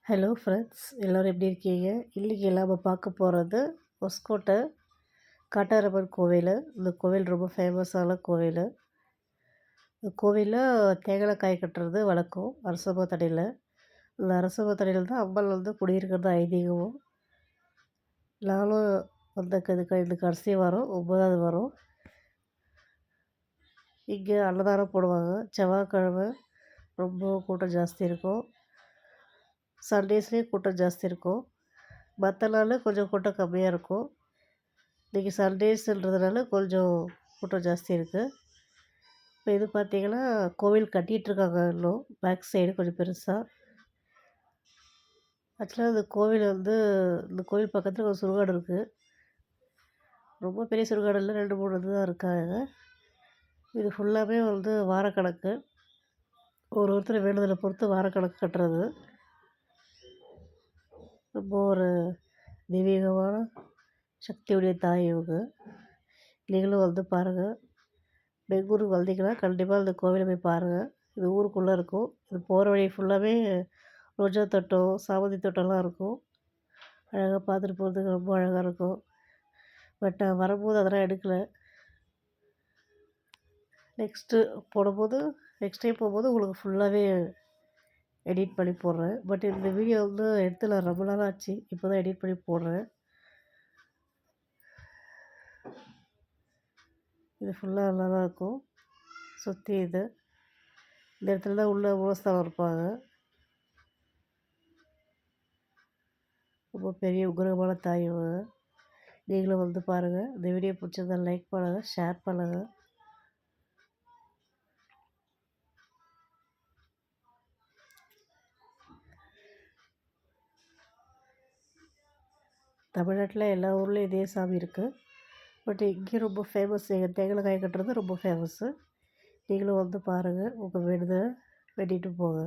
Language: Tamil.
ஹலோ ஃப்ரெண்ட்ஸ், எல்லோரும் எப்படி இருக்கீங்க? இன்றைக்கி நம்ம பார்க்க போகிறது ஹொஸ்கோட்டை காட்டாரம்மன் கோவில். இந்த கோவில் ரொம்ப ஃபேமஸான கோவில். இந்த கோவிலில் தேங்காய் காய் கட்டுறது வழக்கம் அரசமரத்தடியில். இந்த அரசமரத்தடியில் தான் அம்மன் குடியிருக்கிறது ஐதீகமும். நானும் இந்த கடைசி வாரம் 9வது வாரம் இங்கே அன்னதானம் போடுவாங்க. செவ்வாய்க்கிழமை ரொம்ப கூட்டம் ஜாஸ்தி இருக்கும். சண்டேஸ்லேயும் கூட்டம் ஜாஸ்தி இருக்கும். மற்ற நாள் கொஞ்சம் கூட்டம் கம்மியாக இருக்கும். இன்றைக்கி சண்டேஸ்ன்றதுனால கொஞ்சம் கூட்டம் ஜாஸ்தி இருக்குது. இப்போ இது பார்த்திங்கன்னா கோவில் கட்டிகிட்ருக்காங்க. இன்னும் பேக் சைடு கொஞ்சம் பெருசாக. ஆக்சுவலாக இந்த கோவில் பக்கத்தில் ஒரு சுடுகாடு இருக்குது. ரொம்ப பெரிய சுடுகாடு இல்லை, 2-3 இது தான் இருக்காங்க. இது ஃபுல்லாகவே வாரக்கணக்கு. ஒருத்தர் வேண்டுதலை பொறுத்து வாரக்கணக்கு கட்டுறது. ரொம்ப ஒரு தெய்வீகமான சக்தியுடைய தாய் இவங்க. நீங்களும் பாருங்கள். பெங்களூருக்கு வந்தீங்கன்னா கண்டிப்பாக இந்த கோவிலை போய் பாருங்கள். இது ஊருக்குள்ளே இருக்கும். இது போகிற வழி ஃபுல்லாகவே ரோஜா தோட்டம், சாமந்தி தோட்டம்லாம் இருக்கும். அழகாக பார்த்துட்டு போகிறதுக்கு ரொம்ப அழகாக இருக்கும். பட் நான் வரும்போது அதெல்லாம் எடுக்கலை. நெக்ஸ்ட் டைம் போகும்போது உங்களுக்கு ஃபுல்லாகவே எடிட் பண்ணி போடுறேன். பட் இந்த வீடியோ எடுத்து நான் ரொம்ப நாள் ஆச்சு. இப்போ தான் எடிட் பண்ணி போடுறேன். இது ஃபுல்லாக நல்லா தான் இருக்கும். சுற்றி இந்த இடத்துல தான் உள்ள மூலஸ்தானம் இருப்பாங்க. ரொம்ப பெரிய உக்ரமான தாய் இவங்க. நீங்களும் பாருங்கள். இந்த வீடியோ பிடிச்சிருந்தா லைக் பண்ணுங்கள், ஷேர் பண்ணுங்கள். தமிழ்நாட்டில் எல்லா ஊர்லேயும் இதே சாமி இருக்குது. பட் இங்கே ரொம்ப ஃபேமஸ். எங்கள் தேங்காய் காய் கட்டுறது ரொம்ப ஃபேமஸ்ஸு. நீங்களும் பாருங்கள். உங்கள் வேண்டுதலை வேண்டிட்டு போங்க.